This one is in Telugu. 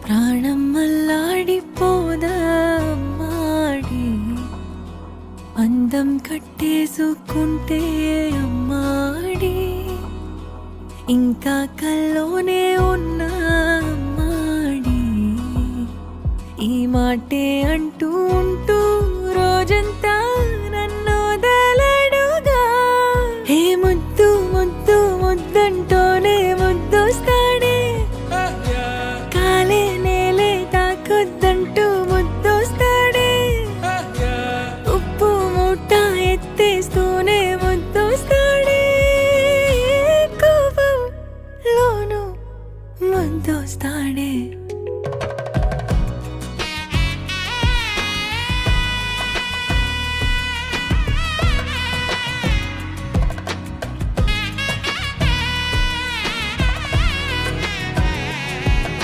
ప్రాణం అల్లాడిపోదా అమ్మాడి, అందం కట్టేసుకుంటే అమ్మాడి, ఇంకా కల్లోనే ఉన్నా అమ్మాడి, ఈ మాటే అంటూ ఉంటూ రోజంతా నన్ను వదలడుగా. హే ముద్దు ముద్దు ముద్దంటూనే ముద్దొస్తాడే, కాలే నేలే తాకొద్దంటూ